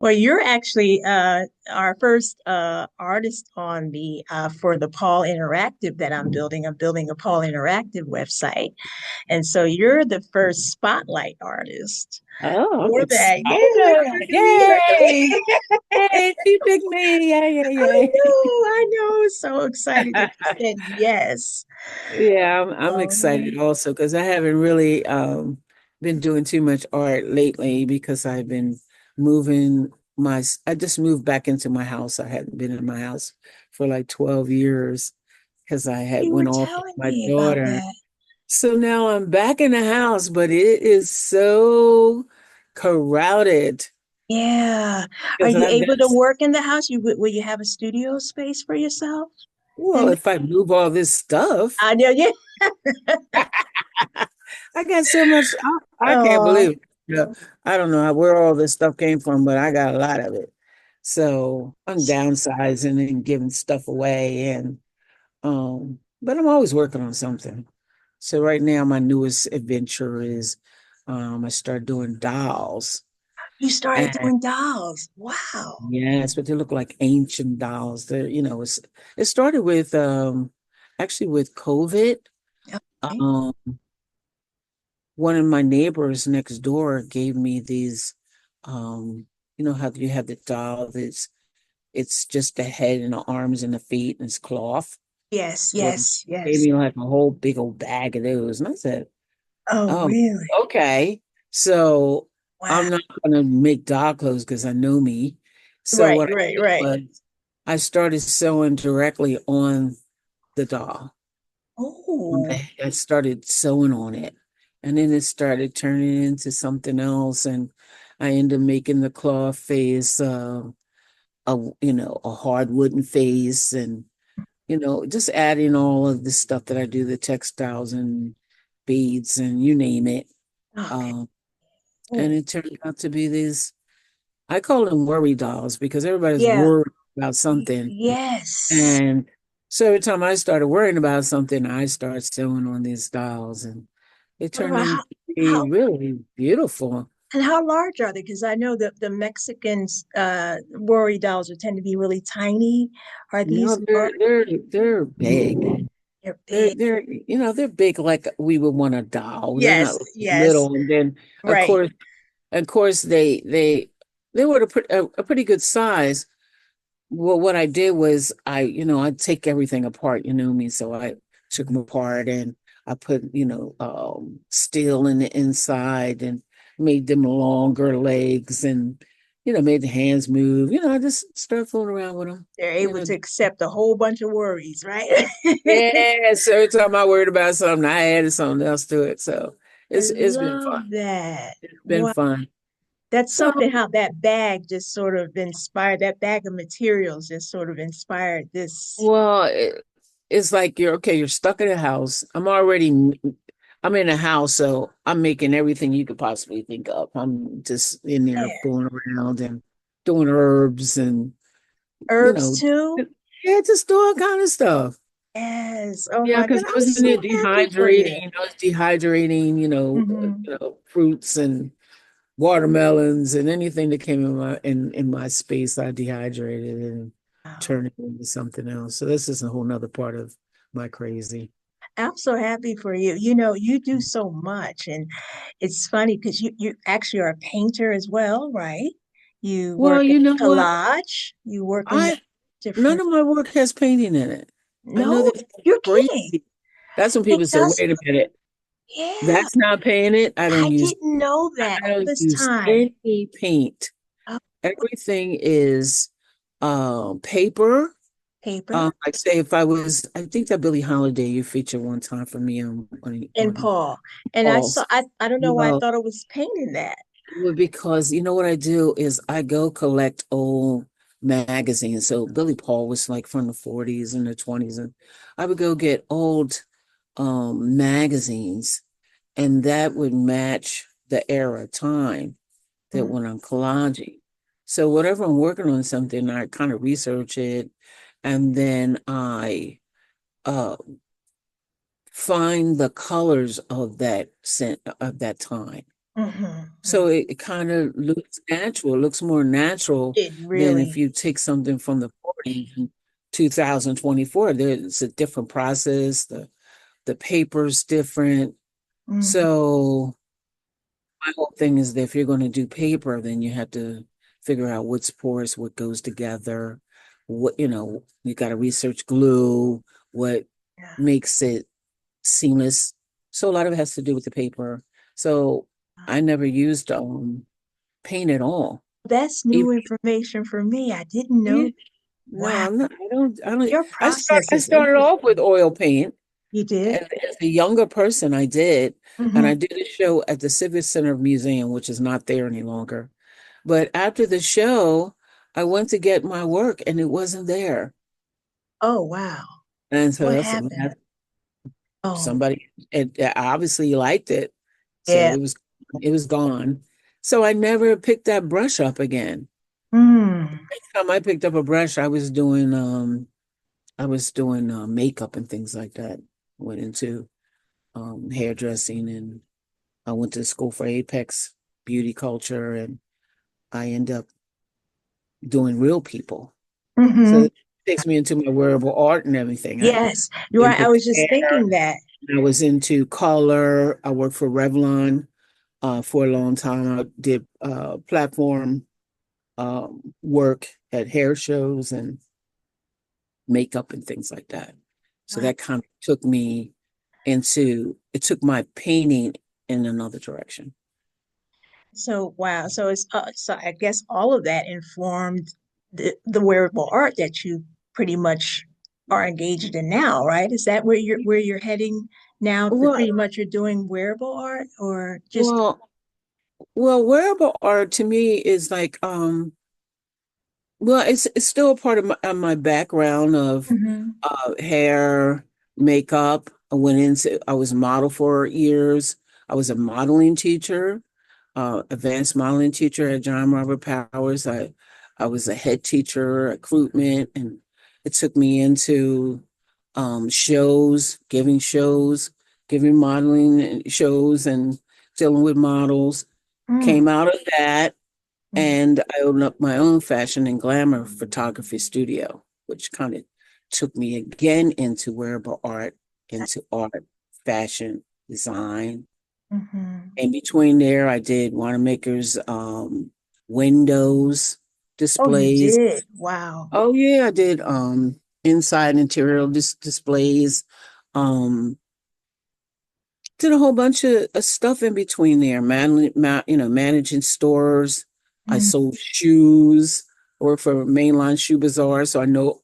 Well, you're actually our first artist on the for the Paul Interactive that I'm building. I'm building a Paul Interactive website, and so you're the first spotlight artist Oh, I'm for that. excited. Yay. Yeah. Yay, she picked me. Yay, yay, yay. I know. So excited that you said yes. Yeah, I'm excited Um, also because I haven't really been doing too much art lately because I've been moving I just moved back into my house. I hadn't been in my house for like 12 years because I had you were went off with telling my me about daughter. that. So now I'm back in the house, but it is so crowded Yeah. Are because you I've got, able to work in the house? Will you have a studio space for yourself? well, And if I move all this stuff, I know, yeah. I got so much. I can't Oh, believe it. Yeah, I don't know where all this stuff came from, but I got a lot of it. So I'm downsizing and giving stuff away, and but I'm always working on something. So right now, my newest adventure is I started doing dolls, you started and doing dolls. Wow. yes, but they look like ancient dolls. It started with actually with COVID. Okay. Um, one of my neighbors next door gave me these you know how you have the doll that's it's just the head and the arms and the feet and it's cloth. Yes, Well, yes, gave yes. me like a whole big old bag of those. And I said, Oh, oh, really? okay. So Wow. I'm not gonna make doll clothes because I know me. So Right, what I right, did right. was I started sewing directly on the doll. Oh, I started sewing on it, and then it started turning into something else, and I ended up making the cloth face, a a hard wooden face, and just adding all of the stuff that I do, the textiles and beads and you name it. okay. Um, and Oh, it turned out to be these. I call them worry dolls because everybody's yeah. worried about something, Yes. and so every time I started worrying about something, I started sewing on these dolls, and it What turned about into be how really beautiful. and how large are they? Because I know that the Mexicans worry dolls would tend to be really tiny. Are No, these large? they're big. They're They're big. they're they're big like we would want a doll. They're Yes, not yes. little. And then of Right. course of course they were a pretty good size. Well, what I did was I take everything apart, me. So I took them apart and I put, steel in the inside and made them longer legs and, made the hands move. I just started fooling around with them. They're You able know, to accept a whole bunch of worries, right? yeah. So every time I worried about something, I added something else to it. So I it's been fun. love that. It's been Wow. fun. That's So, something how that bag just sort of inspired, that bag of materials just sort of inspired this. well, it's like you're okay, you're stuck in a house. I'm in a house, so I'm making everything you could possibly think of. I'm just in there Yeah. fooling around and doing herbs and, you Herbs know, too? yeah, just doing all kind of stuff. Yes. Oh Yeah, my God. because I I'm was in there so happy for you. dehydrating, Hmm. fruits and watermelons and anything that came in my space, I dehydrated and Wow. turned it into something else. So this is a whole nother part of my crazy. I'm so happy for you. You know, you do so much. And it's funny because you actually are a painter as well, right? You Well, work in you know what? collage, you work in I None different. of my work has painting in it. I know No, that's you're kidding. crazy. That's when It people say, does. wait a minute, Yeah, that's not painting. I didn't know that I all don't this use time. any paint. Oh, Everything is paper. paper Like say if I think that Billie Holiday you featured one time for me and on Paul. And I saw, Pulse. I don't know why I Well, thought it was painting that. well, because you know what I do is I go collect old magazines. So Billy Paul was like from the 40s and the 20s, and I would go get old magazines, and that would match the era of time that Mm. when I'm collaging. So whatever I'm working on something, I kind of research it, and then I uh find the colors of that time. So it kind of looks natural. It looks more natural It than if really. you take something from the 40s in 2024. There's a different process. The paper's different. Mhm. So my whole thing is that if you're going to do paper, then you have to figure out what's porous, what goes together, what, you got to research glue, what Yeah. makes it seamless. So a lot of it has to do with the paper. So I never used paint at all. That's new Even information for me. I didn't yeah, know. no, Wow. I'm not. I don't. Your process I is started off with interesting. oil paint. You did? As a younger person, I did, and Hmm. I did a show at the Civic Center Museum, which is not there any longer. But after the show, I went to get my work, and it wasn't there. Oh, wow. And so What that's happened? Oh, somebody, and obviously liked it, so yeah. it was gone. So I never picked that brush up again. Mm. Next time I picked up a brush, I was doing makeup and things like that. Went into hairdressing, and I went to school for Apex beauty culture, and I end up doing real people. So Hmm. it takes me into my wearable art and everything. I Yes, you're right. into I was just hair. thinking that. I was into color. I worked for Revlon for a long time. I did platform work at hair shows and makeup and things like that. So Wow. that kind of it took my painting in another direction. So, wow. So I guess all of that informed the wearable art that you pretty much are engaged in now, right? Is that where you're heading now? Well, Pretty much you're doing wearable art or just well, well, wearable art to me is like well, it's still a part of my background of Mhm. hair, makeup. I was a model for years. I was a modeling teacher, advanced modeling teacher at John Robert Powers. I was a head teacher, recruitment, and it took me into shows, giving modeling shows and dealing with models. Mm, Came out of that, mm. and I opened up my own fashion and glamour photography studio, which kind of took me again into wearable art, into art, fashion, design. Mhm. In between there, I did Wanamaker's windows, Oh, you displays. did. Wow. Oh yeah, I did inside interior displays. Um, did a whole bunch of stuff in between there, managing stores. I Mm. sold shoes. I worked for Mainline Shoe Bazaar, so I know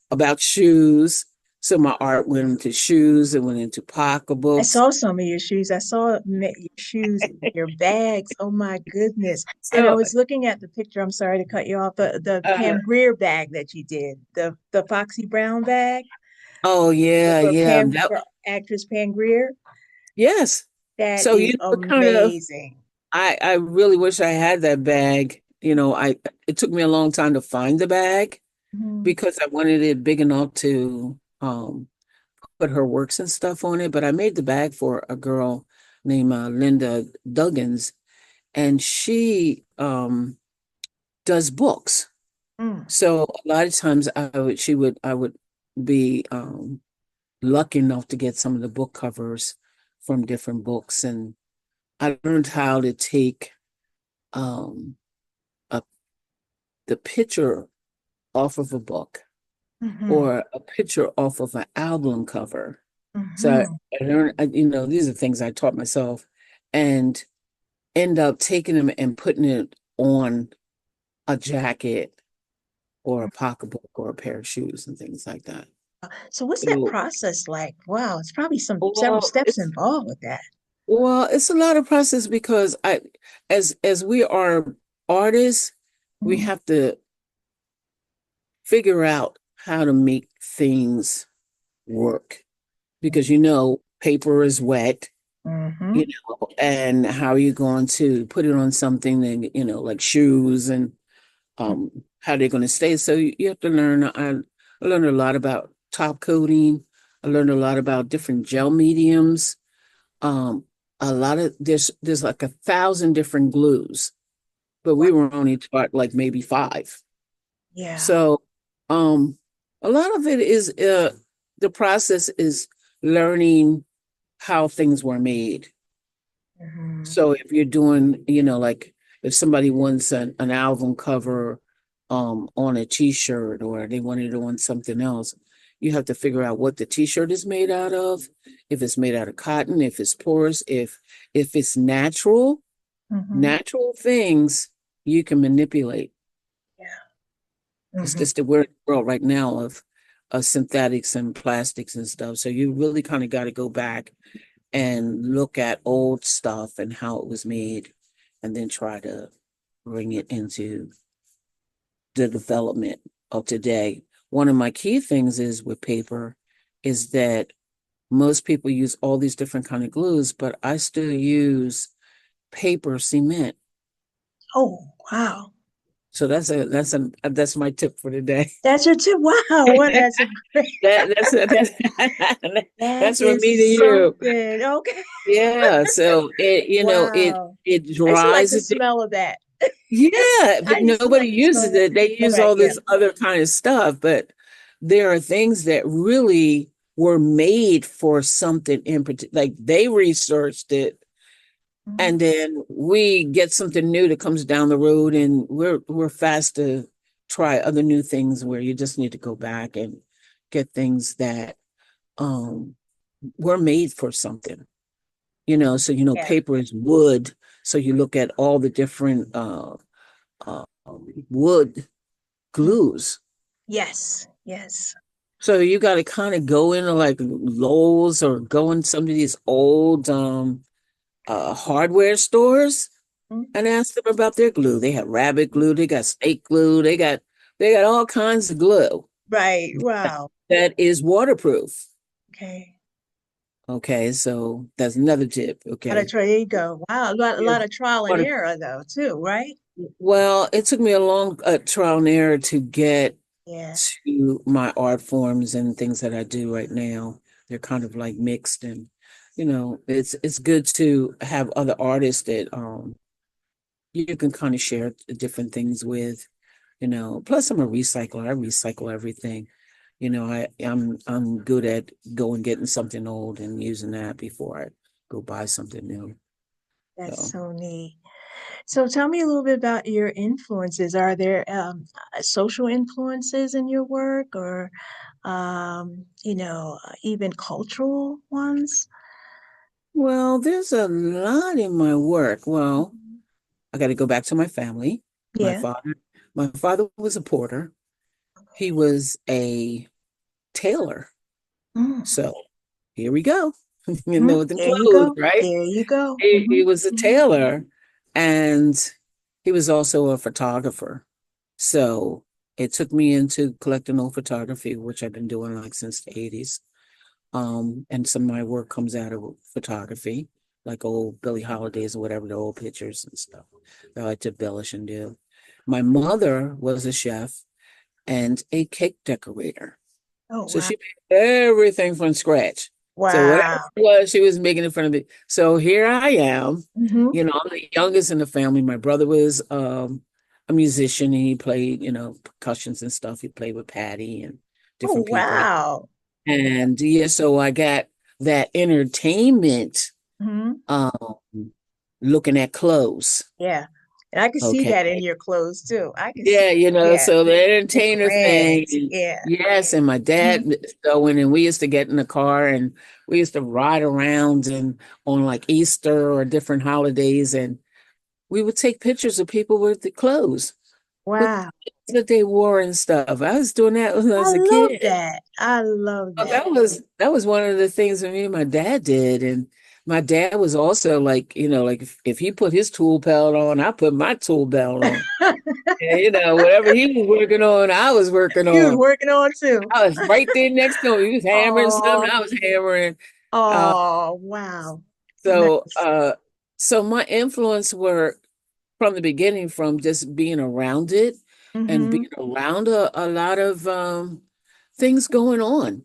about shoes. So my art went into shoes, it went into I pocketbooks. saw some of your shoes. I saw your shoes, your bags. Oh my goodness. And I So, was looking at the picture. I'm sorry to cut you off. The uh, Pam Grier bag that you did, the Foxy Brown bag oh yeah, for yeah, Pam for actress Pam Grier. yes. That So is kind of, amazing. I really wish I had that bag. It took me a long time to find the bag Mhm. because I wanted it big enough to put her works and stuff on it. But I made the bag for a girl named Linda Duggins, and she does books. Mm. So a lot of times I would be lucky enough to get some of the book covers from different books, and I learned how to take um a, the picture off of a book Mhm. or a picture off of an album cover. So Mhm. I learned, these are things I taught myself, and end up taking them and putting it on a jacket or a pocketbook or a pair of shoes and things like that. So what's that So, process like? Wow, it's probably some several well, steps involved with that. it's a lot of process because as we are artists, we Mhm. have to figure out how to make things work because paper is wet, Mhm. and how are you going to put it on something that, like shoes and how they're going to stay. So you have to learn. I learned a lot about top coating. I learned a lot about different gel mediums. Um, a lot of there's like 1,000 different glues, but Wow. we were only taught like maybe five. Yeah. So um a lot of it is the process is learning how things were made. Hmm. So if you're doing, like if somebody wants an album cover on a t-shirt, or they want it on something else, you have to figure out what the t-shirt is made out of, if it's made out of cotton, if it's porous, if it's natural, Hmm. natural things you can manipulate. Yeah. It's Hmm. just the world right now of synthetics and plastics and stuff. So you really kind of got to go back and look at old stuff and how it was made, and then try to bring it into the development of today. One of my key things is with paper is that most people use all these different kind of glues, but I still use paper cement. Oh, wow. So that's my tip for today. That's your tip. Wow. What? That's a great. That's That that's from me to is you. something. Okay. Yeah. So it Wow. it I used to like dries the it. smell of that. Yeah, I but used to nobody like the uses smell it. They of use that. all Yeah. this other kind of stuff, but there are things that really were made for something in particular. Like they researched it, Mhm. and then we get something new that comes down the road, and we're fast to try other new things where you just need to go back and get things that um were made for something. So Yeah. paper is wood. So you look at all the different uh, wood Mhm. glues. Yes. Yes. So you got to kind of go into like Lowe's or go in some of these old hardware stores Mhm. and ask them about their glue. They have rabbit glue, they got snake glue, they got all kinds of glue Right. Wow. that is waterproof. Okay. Okay, so that's another tip. Okay. There you go. Wow. A Yeah. lot of trial and Water- error though, too, right? Well, it took me a long trial and error to get Yeah. to my art forms and things that I do right now. They're kind of like mixed, and it's good to have other artists that you can kind of share different things with. Plus I'm a recycler. I recycle everything. I'm good at going getting something old and using that before I go buy something new. That's So so neat. So tell me a little bit about your influences. Are there social influences in your work or even cultural ones? well, there's a lot in my work. Well, Mhm. I got to go back to my family. My Yeah. father, my father was a porter. He was a tailor. Mm. So here we go. Mhm. Them There you clothes, go. right? There you go. He Hmm. was a tailor, and he was also a photographer. So it took me into collecting old photography, which I've been doing like since the 80s. And some of my work comes out of photography, like old Billie Holidays or whatever, the old pictures and stuff that I like to embellish and do. My mother was a chef and a cake decorator. Oh, So wow. she made everything from scratch. So whatever Wow. it was, she was making in front of me. So here I am. Hmm. I'm the youngest in the family. My brother was a musician and he played, percussions and stuff. He played with Patty and Oh, different people. wow. And yeah, so I got that entertainment Hmm. um looking at clothes. Yeah. And I can see Okay. that in your clothes too. I can see, Yeah, yeah, so the the entertainer grand. thing. And Yeah. yes, and my Mhm. dad going, and we used to get in the car and we used to ride around and on like Easter or different holidays, and we would take pictures of people with the clothes, with Wow. that they wore and stuff. I was doing that when I I was a love kid. that. I love Oh, that. that was one of the things that me and my dad did. And my dad was also like, like if he put his tool belt on, I put my tool belt on. And, whatever he was working on, I was working You was on. working on too. I was right there next to him. He was hammering something, Oh, I was hammering. Uh, oh, wow. so Nice. uh so my influence were from the beginning, from just being around it and Mm-hmm. being around a lot of things going on.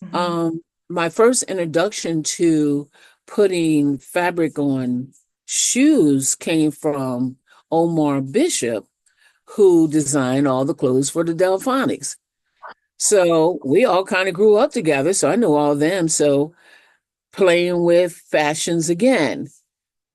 Hmm. My first introduction to putting fabric on shoes came from Omar Bishop, who designed all the clothes for the Delfonics. So we all kind of grew up together. So I know all of them. So playing with fashions again,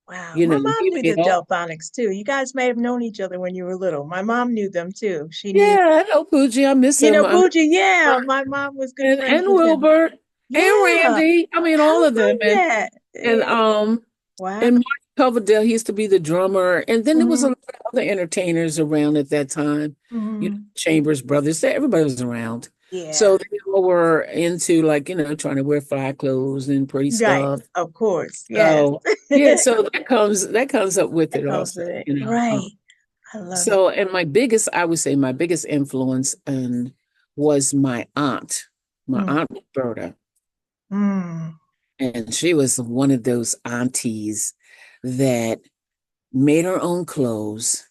Wow. you My know, mom he knew the made all, Delfonics too. You guys may have known each other when you were little. My mom knew them too. She knew, yeah, I know Pooji. I miss you him. know, I miss Pooja. Yeah, her. my mom was good friends And with him. Wilbert and Yeah. Randy. I mean, How all of them. about that? And Yeah. Wow. and Mark Coverdale, he used to be the drummer. And then there was a Hmm. lot of other entertainers around at that time. You know, Hmm. Chambers Brothers, everybody was around. Yeah. So they all were into like, trying to wear fly clothes and pretty Right. stuff. Of course. Yes. So yeah, so that comes up with That it comes also, with it. Right. I love it. So and I would say my biggest influence and was my Mm. aunt Roberta. Mm. And she was one of those aunties that made her own clothes.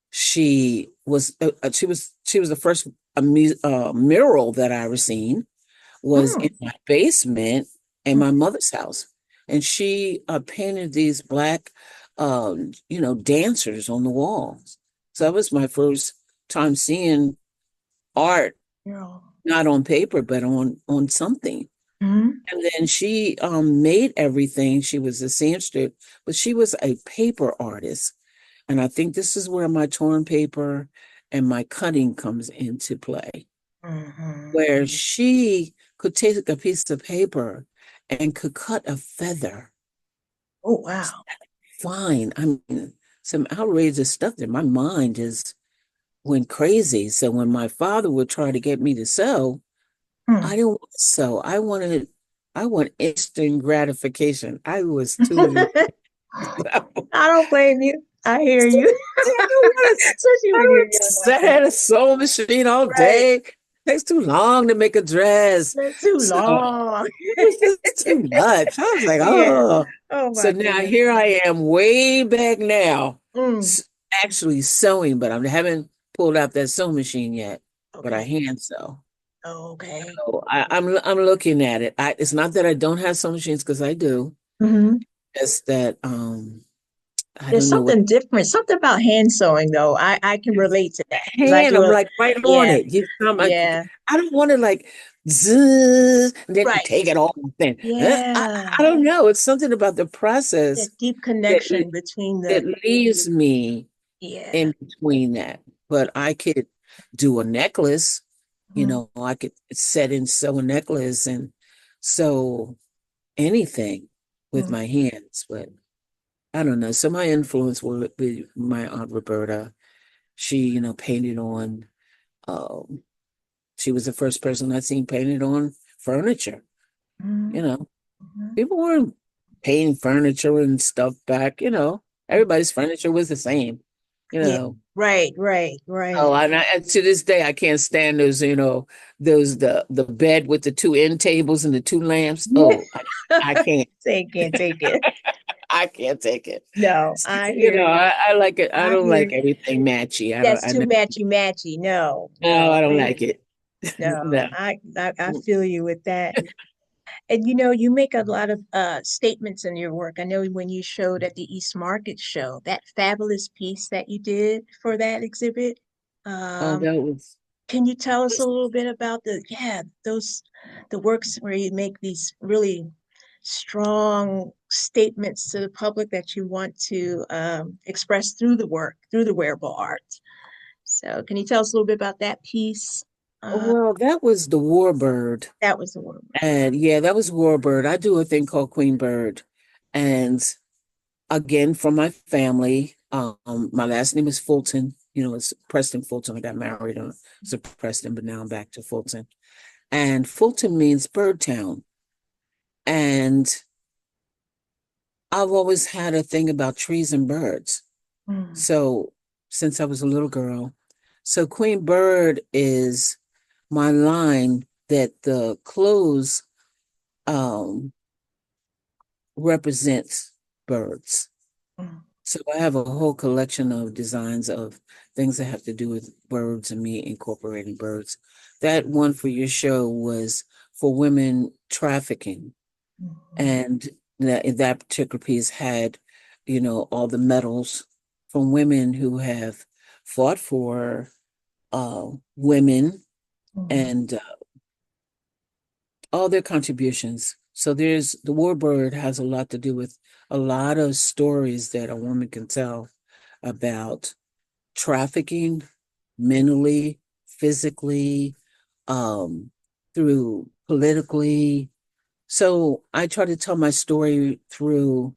She was the first mural that I ever seen was in Mm. my basement in Mm. my mother's house, and she painted these black, dancers on the walls. So that was my first time seeing art, Girl. not on paper but on something. Mm. And then she made everything. She was a seamstress, but she was a paper artist. And I think this is where my torn paper and my cutting comes into play, Hmm. where she could take a piece of paper and could cut a feather Oh, wow. fine. I mean, some outrageous stuff that my mind just went crazy. So when my father would try to get me to sew, I Mm. didn't want to sew. I want instant gratification. I was too young. I don't blame you. I hear you. Especially I when you're don't young like sit that. at a sewing machine all Right. day. Takes too long to make a dress. That's too So long. it was just too much. I was like, Yeah. oh. Oh So my now goodness. here I am way back now, Mm. actually sewing, but I haven't pulled out that sewing machine yet, but I Okay. hand sew. Oh, okay. So I'm looking at it. It's not that I don't have sewing machines because I do. Hmm. It's that I There's don't know what something different, something about hand sewing though. I can relate to that because I hand. do I'm a, like right on yeah, it. yeah, I don't want to like zzz, and then right. take it off. Then Yeah. I don't know. It's something about the process That deep that connection between that the, leaves me yeah. in between that. But I could do a necklace, Mhm. I could set and sew a necklace and sew anything with Mhm. my hands. But I don't know. So my influence will be my Aunt Roberta. She, painted on, um, she was the first person I seen painted on furniture. You Mhm. know, Mhm. people weren't painting furniture and stuff back, everybody's furniture was the same, you Yeah. know. Right, right, right. Oh, and to this day, I can't stand those, the bed with the two end tables and the two lamps. Yeah. Oh, I can't. Say can't take it. I can't take it. No, I hear you. I like it. I I don't hear like you. everything matchy. I don't. That's too matchy matchy. No, No, no, I don't they like it. no. No. I feel you with that. And you make a lot of statements in your work. I know when you showed at the East Market show, that fabulous piece that you did for that exhibit. Oh, Um, that was. can you tell us a little bit about the works where you make these really strong statements to the public that you want to express through the work, through the wearable art? So can you tell us a little bit about that piece? Uh, Well, that was the Warbird. that was the one. And yeah, that was Warbird. I do a thing called Queen Bird. And again, from my family, my last name is Fulton. It's Preston Fulton. I got married on to Preston, but now I'm back to Fulton. And Fulton means bird town. And I've always had a thing about trees and birds. Mm, So since I was a little girl. So Queen Bird is my line that the clothes um represents birds. mm, So I have a whole collection of designs of things that have to do with birds and me incorporating birds. That one for your show was for women trafficking. mm, And that particular piece had, all the medals from women who have fought for women Mhm. and all their contributions. So there's the warbird has a lot to do with a lot of stories that a woman can tell about trafficking mentally, physically, um, through politically. So I try to tell my story through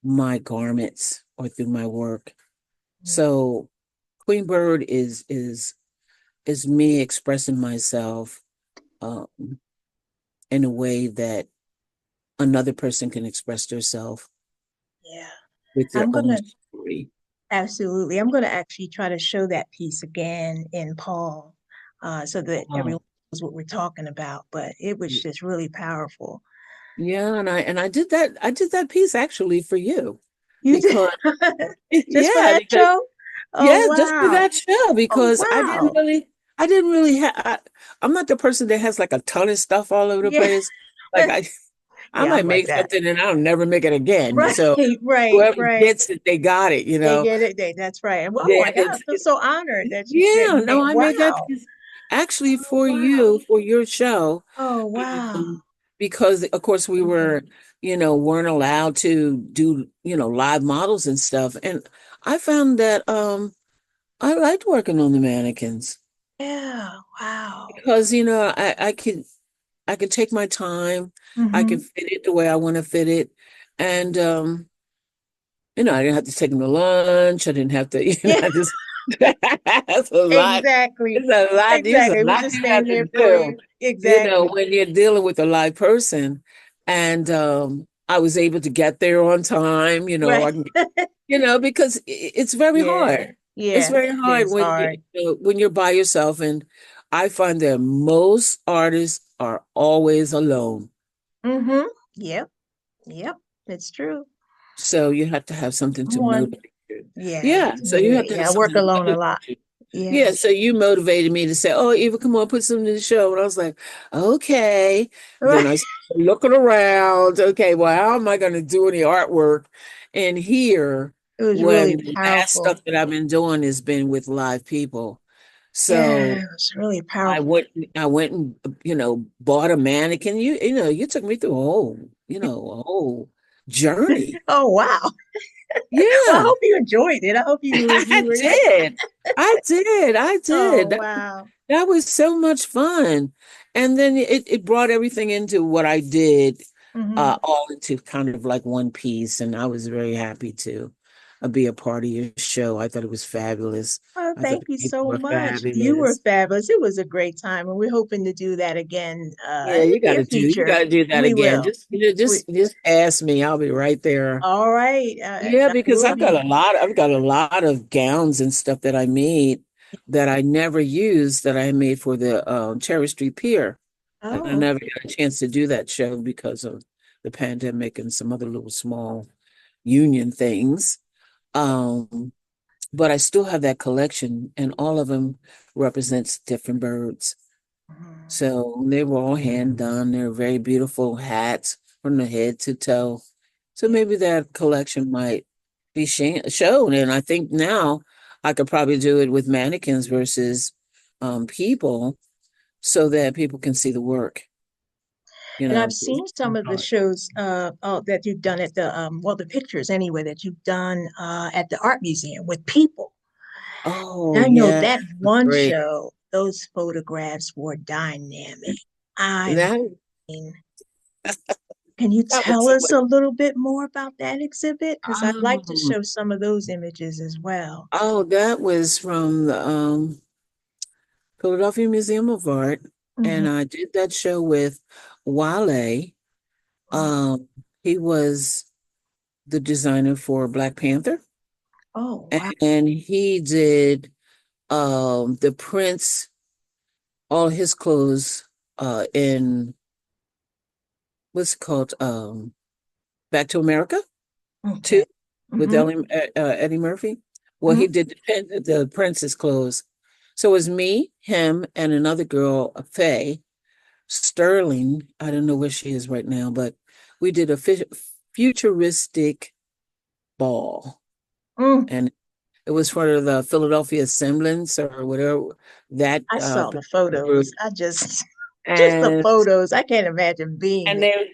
my garments or through my work. So Queen Bird is me expressing myself um, in a way that another person can express themselves Yeah. with their I'm own gonna story. Absolutely. I'm gonna actually try to show that piece again in Paul, so that Oh, everyone knows what we're talking about. But it was just really powerful. yeah, and I did that piece actually for you You did because just for yeah, that because show? Oh yeah, just for wow. that show Oh because wow. I didn't really have I'm not the person that has like a ton of stuff all over the Yeah. place. Like I Yeah, might I'm like make that. something and I'll never make it again. Right, So right, whoever right. gets it, they got it, you They know. get it. That's right. And oh Yeah, my God, I feel so honored that yeah, you no, made. I made that Wow. piece actually Oh for wow. you, for your show. Oh wow. Because of course we were, weren't allowed to do, live models and stuff. And I found that I liked working on the mannequins Yeah. Wow. because, I could take my time, I Mm-hmm. could fit it the way I want to fit it. And I didn't have to take them to lunch. I didn't have to, Yeah, I just that's a lot. exactly. It's a lot. There's a Exactly. We're lot just you have standing to there for do, you. Exactly. when you're dealing with a live person. And I was able to get there on time, Right. I can, because it's very Yeah. hard. It's Yeah. very It hard is when hard. when you're by yourself. And I find that most artists are always alone. Mm-hmm. Yep. Yep. It's true. So you have to have something to One. motivate you. Yeah. Yeah. So you have to have Yeah. I work something to alone a motivate lot. you. Yeah. Yeah, so you motivated me to say, "Oh, Eva, come on, put something in the show." And I was like, "Okay." Then I Right. started looking around. Okay, well, how am I going to do any artwork in here It was when really the last powerful. stuff that I've been doing has been with live people? Yeah. So It was really I powerful. went, I went and bought a mannequin. You took me through a whole journey. Oh wow. Well, I Yeah. hope you enjoyed it. I hope you I were. did. I Oh did. wow. That was so much fun. And then it brought everything into what I did, Hmm. all into kind of like one piece. And I was very happy to be a part of your show. I thought it was fabulous. Oh, I thought thank the you people so were much. You were fabulous. fabulous. It was a great time, and we're hoping to do that again Yeah, in the near you future. got to do that We again. will. Just, We, just ask me. I'll be right there. all right. Yeah, I because will be. I've got a lot of gowns and stuff that I made that I never used that I made for the Cherry Street Pier. And I Oh, never got a chance to do that show because of the pandemic and some other little small union things. Um, but I still have that collection, and all of them represents different birds. mhm. So they were all hand done. They're very beautiful hats from the head to toe. So Yeah. maybe that collection might be shown. And I think now I could probably do it with mannequins versus people so that people can see the work, And I've seen some from of the art. shows that you've done at the well, the pictures anyway that you've done at the art museum with people. Oh, And I know yeah. that one Great. show, those photographs were dynamic. I That, mean, can you that was tell so us much. a little bit more about that exhibit? Because I'd like to Oh, show some of those images as well. that was from the Philadelphia Museum of Art. Hmm. And I did that show with Wale. Um, he was the designer for Black Panther, Oh, wow. and he did the prints, all his clothes in what's it called Back to America too, Okay. with Hmm. Eddie Murphy. Well, Hmm. he did the prince's clothes. So it was me, him, and another girl, Faye Sterling. I don't know where she is right now, but we did futuristic ball. Mm, And it was for the Philadelphia Semblance or whatever that I saw the group. photos. I just, just the And photos. I can't imagine being and there.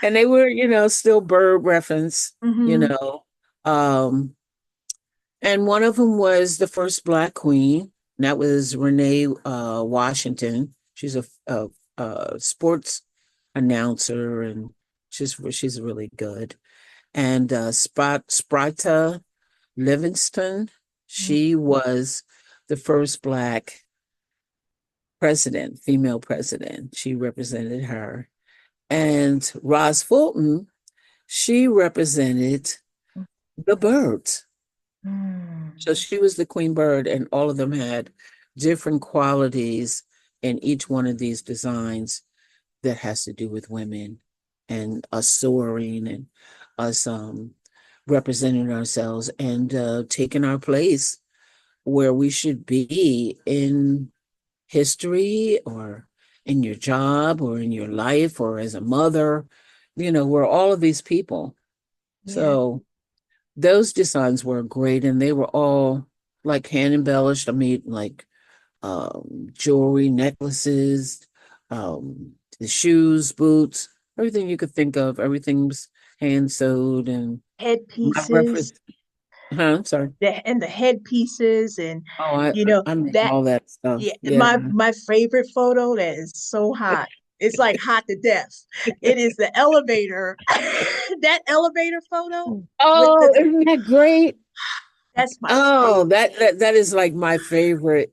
they were, still bird reference, you Hmm. know. Um, and one of them was the first Black queen. And that was Renee Washington. She's a sports announcer, and she's really good. And Sprata Livingston, she was the first Black president, female president. She represented her. And Roz Fulton, she represented the birds. So Mm. she was the queen bird, and all of them had different qualities in each one of these designs that has to do with women and us soaring and us representing ourselves and taking our place where we should be in history or in your job or in your life or as a mother. We're all of these people. Yeah. So those designs were great, and they were all like hand embellished. I mean, like jewelry, necklaces, the shoes, boots, everything you could think of. Everything's hand sewed, and my Headpieces, reference. Huh? Sorry. and the headpieces, and Oh, I you know I make that. all that Yeah, stuff. Yeah. my favorite photo that is so hot. It's like hot to death. It is the elevator. That elevator photo with Oh, the isn't that great? that's my Oh, favorite. that is like my favorite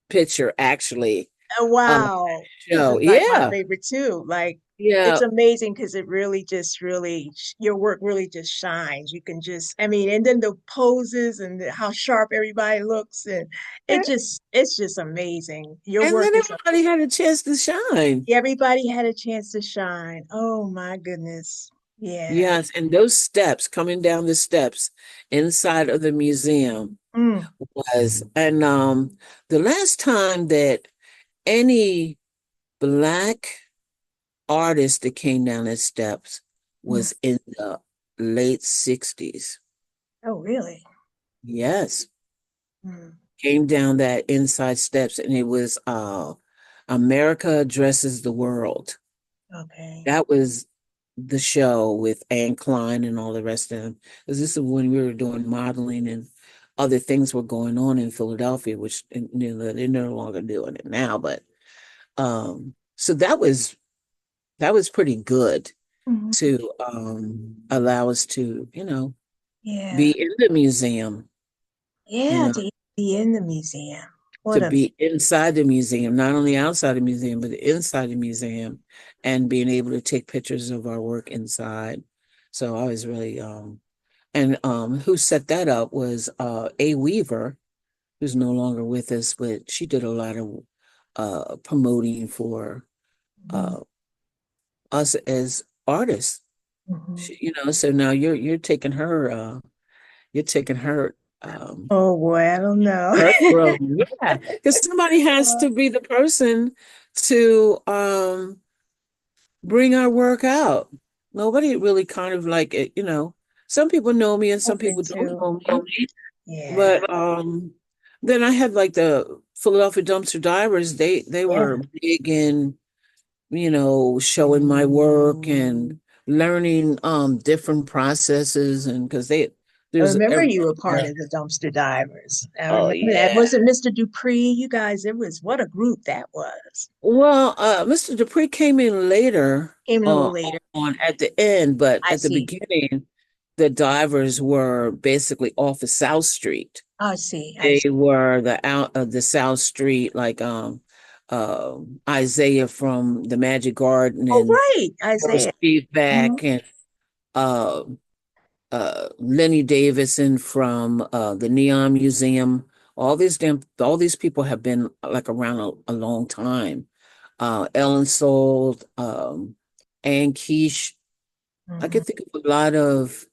picture actually on the Wow. This show. is like my Yeah. favorite too. Like it's Yeah. amazing because it really just really your work really just shines. You can just I mean, and then the poses and how sharp everybody looks and it's just amazing. Your And work then is everybody had a chance to shine. everybody had a chance to shine. Oh my goodness. Yeah. Yes, and those steps coming down the steps inside of the museum Mm, and the last time that any Black artist that came down the steps mm. was in the late 60s. Oh, really? Yes, Mm, came down that inside steps, and it was America Addresses the World. okay. That was the show with Anne Klein and all the rest of them. Because this is when we were doing modeling and other things were going on in Philadelphia, which they're no longer doing it now. But so that was pretty good Mhm. to allow us to, be Yeah. in the museum, you Yeah, know, to be in the museum. to What a be inside the museum, not only outside the museum, but inside the museum, and being able to take pictures of our work inside. So I was really and who set that up was A. Weaver, who's no longer with us, but she did a lot of promoting for mhm, uh us as artists. mhm. So now you're taking her Oh boy, I don't know. her throne. Yeah, because somebody has to be the person to bring our work out. Nobody really kind of like it. Some people know me and some Open people don't to, know me. yeah, But then I had like the Philadelphia Dumpster Divers. They yeah. were big in, showing my work and learning different processes, and because I there's remember every you were part yeah. of the Dumpster Divers. I Oh remember that. yeah. Was it Mr. Dupree? You guys, it was what a group that was. Well, Mr. Dupree came in later Came in a little uh, later. on at the end, but I at the see. beginning, the divers were basically off of South Street. I see. I They see. were the out of the South Street, like Isaiah from the Magic Garden Oh, and right. Forrest Isaiah. Mhm. back and uh Lenny Davison from the Neon Museum. All these people have been like around a long time. Ellen Sold, Ann Keish. I Mhm. can think of a lot of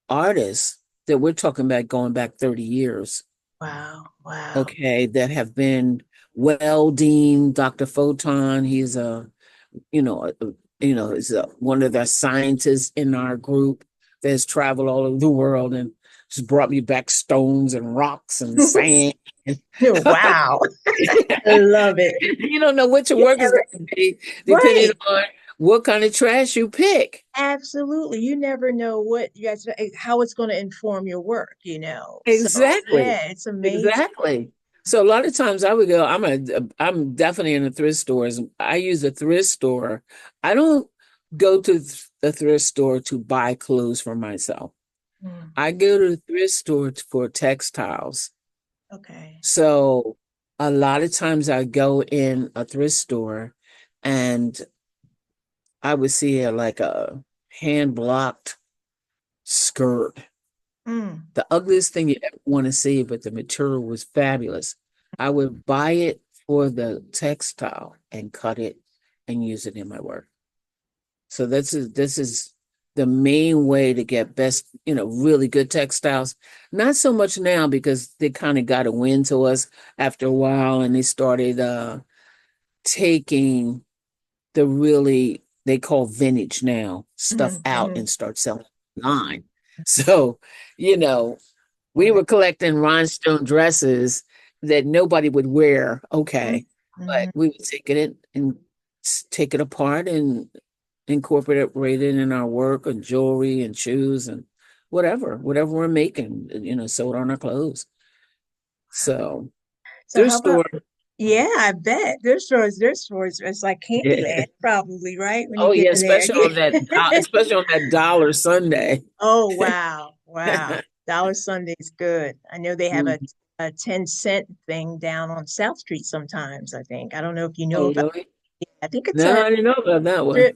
artists that we're talking about going back 30 years. Wow. Wow. Okay, that have been well deemed. Dr. Photon, he's a is one of the scientists in our group that has traveled all over the world and just brought me back stones and rocks and sand. Wow. I love it. You don't know what your You work is never, going to be depending right. on what kind of trash you pick. Absolutely. You never know how it's going to inform your work, So Exactly. yeah, it's amazing. Exactly. So a lot of times I would go, I'm definitely in the thrift stores. I use a thrift store. I don't go to the thrift store to buy clothes for myself. Mm, I go to the thrift store for textiles. okay. So a lot of times I go in a thrift store and I would see like a hand blocked skirt, Mm, the ugliest thing you ever want to see, but the material was fabulous. I would buy it for the textile and cut it and use it in my work. So this is the main way to get best, really good textiles. Not so much now because they kind of got a wind to us after a while and they started taking the really they call vintage now stuff mhm, out mhm. and start selling online. So, you know, we Right. were collecting rhinestone dresses that nobody would wear. Mm, Okay. But mhm. we would take it and take it apart and incorporate it in our work and jewelry and shoes and whatever we're making, sew it on our clothes. So So thrift how about, store. yeah, I bet their stores, it's like Yeah. Candyland, probably, right? When you Oh get yeah, in there. especially on that dollar Sunday. Oh, wow. Wow. Dollar Sunday's good. I know they have a, Mhm. a 10-cent thing down on South Street sometimes, I think. I don't know if you know Oh about really? it. I think it's No, a I didn't know about that one.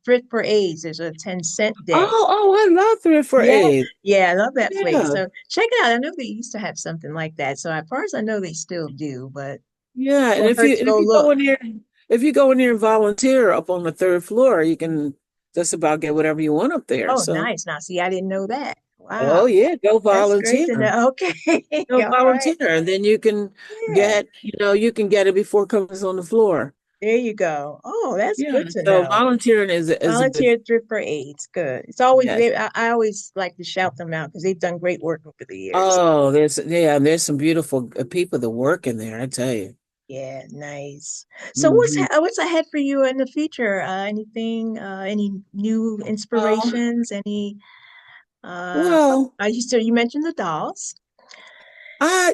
thrift for AIDS. There's a 10-cent day. Oh, I love Thrift for Yeah. Aid. Yeah, I love that place. Yeah. So check it out. I know they used to have something like that. So as far as I know, they still do, but Yeah. And won't if you hurt to and if go you go look. in there, if you go in there and volunteer up on the third floor, you can just about get whatever you want up there. Oh, So, nice. Now, see, I didn't know that. Wow. oh yeah, go That's great volunteer. to know. Okay. Go All right. volunteer. And then you can Yeah. you can get it before it comes on the floor. There you go. Oh, that's Yeah. good to So know. volunteering is a good Volunteer thrift for AIDS. Good. It's always yes. I always like to shout them out because they've done great work over the years. Oh, there's some beautiful people that work in there, I tell you. Yeah, nice. So Mhm. what's ahead for you in the future? Anything? Any new Um, inspirations? Any? Uh, well, you mentioned the dolls.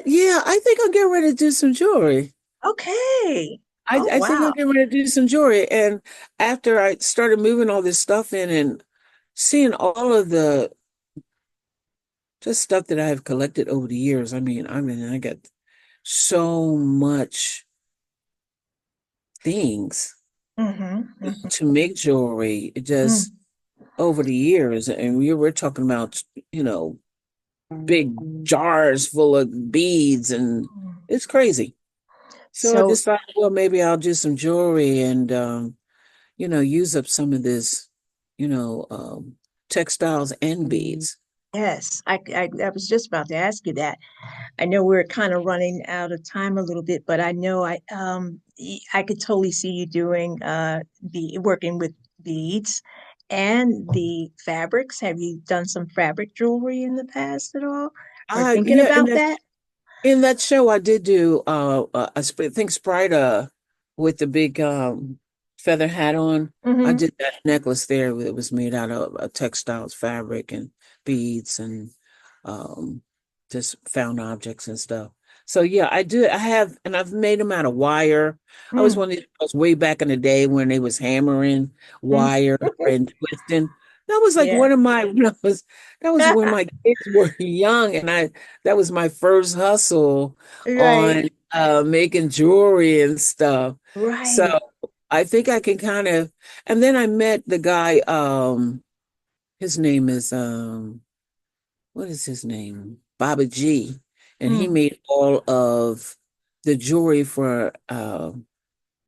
yeah, I think I'll get ready to do some jewelry. Okay. Oh I think I'll wow. get ready to do some jewelry. And after I started moving all this stuff in and seeing all of the just stuff that I have collected over the years, I mean, I got so much things Mm-hmm. to make jewelry just Mm-hmm. over the years. And we were talking about, you know, big jars full of beads and it's crazy. So I So decided, well, maybe I'll do some jewelry and use up some of this, you know, um, textiles and beads. yes, I was just about to ask you that. I know we're kind of running out of time a little bit, but I know I could totally see you doing the working with beads and the fabrics. Have you done some fabric jewelry in the past at all? Or thinking Yeah, about that? in that show I did do I think Sprite with the big feather hat on. I Mm-hmm. did that necklace there. It was made out of textiles, fabric, and beads and um just found objects and stuff. So yeah, I do. I have, and I've made them out of wire. I was Mm. one of these girls way back in the day when they was hammering Mm. wire and twisting. That was like Yeah. one of my that was when my kids were young, and that was my first hustle Right. on making jewelry and stuff. Right. So I think I can kind of, and then I met the guy, his name is what is his name? Baba G. And he Mm. made all of the jewelry for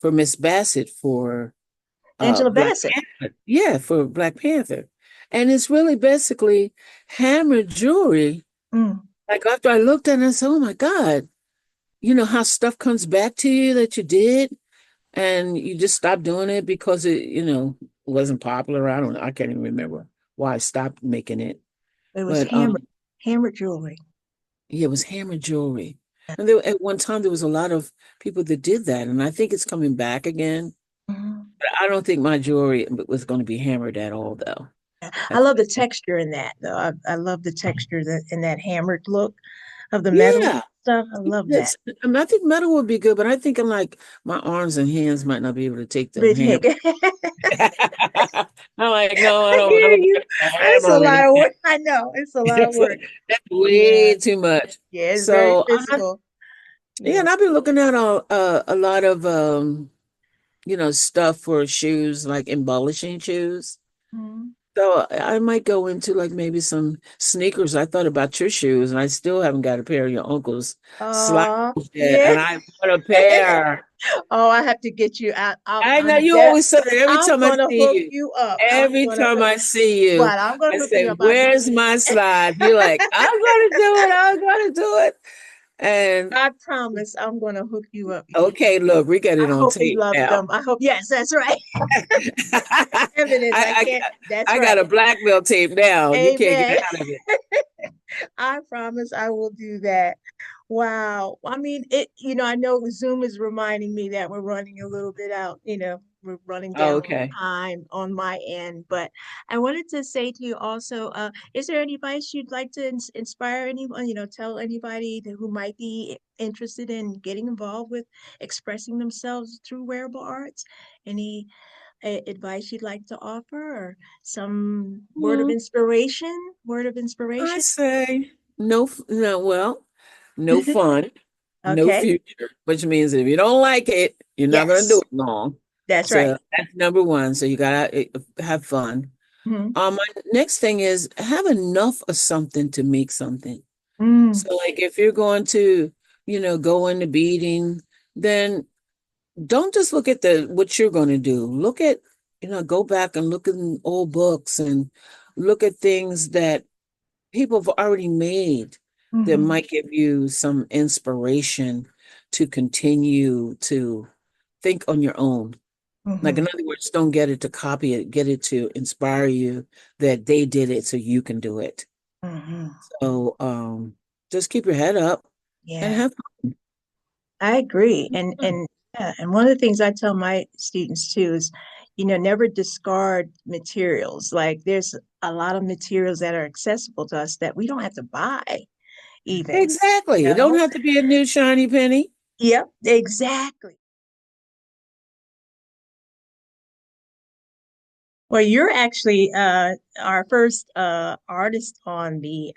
Miss Bassett for Angela Black Bassett. Panther. Yeah, for Black Panther. And it's really basically hammered jewelry. Mm. Like after I looked at it, I said, oh my God, you know how stuff comes back to you that you did and you just stop doing it because it, wasn't popular. I don't know. I can't even remember why I stopped making it. It was But hammer jewelry. yeah, it was hammer jewelry. And there, at one time there was a lot of people that did that, and I think it's coming back again. Mhm. But I don't think my jewelry was going to be hammered at all, though. I I love the think, texture in that, though. I love the texture that in that hammered look of the metal yeah, stuff. I love that. yes. I mean, I think metal would be good, but I think I'm like my arms and hands might not be able to take the Big hammer. heck. I'm like, no, I I hear don't you. got the It's a hammer in lot of it. work. I know. It's a lot of That's, work. that's Yeah. way too much. Yeah, it's very So physical. yeah, Yeah. and I've been looking at a lot of stuff for shoes, like embellishing shoes. Mhm. So I might go into like maybe some sneakers. I thought about your shoes, and I still haven't got a pair of your uncle's slides yet, Yeah. and I want a pair. Oh, I have to get you out. I know you always say that every I'm time I gonna see hook you. you up. Every time I see you, Right, I'm gonna I hook you say, up. "Where's my slide?" You're like, "I'm gonna do it. I'm gonna do it." And I promise I'm gonna hook you up. okay, look, we got I it on hope you tape love now. them. I hope, yes, that's right. I, Evidence. I I can't, that's I got right. a blackmail tape now. You can't get Amen. out of it. I promise I will do that. Wow. I mean, I know Zoom is reminding me that we're running a little bit out, we're running Oh, down on okay. time on my end. But I wanted to say to you also, is there any advice you'd like to inspire anyone, tell anybody who might be interested in getting involved with expressing themselves through wearable arts? Any advice you'd like to offer or some word of Well, inspiration? Word of I inspiration? say no, no, well, no fun, no Okay. future, which means if you don't like it, you're not going to do Yes, it long. that's right. So that's number one. So you gotta have fun. Mhm. My next thing is have enough of something to make something. Mm, So like if you're going to, go into beading, then don't just look at the what you're going to do. Look at, go back and look in old books and look at things that people have already made that mhm, might give you some inspiration to continue to think on your own. Like, in mhm, other words, don't get it to copy it, get it to inspire you that they did it so you can do it. mhm. So just keep your head up and Yeah, have I agree. fun. And one of the things I tell my students too is, never discard materials. Like there's a lot of materials that are accessible to us that we don't have to buy even. Exactly. It don't You have to be a new shiny penny. Yep, exactly. Well, you're actually our first artist on the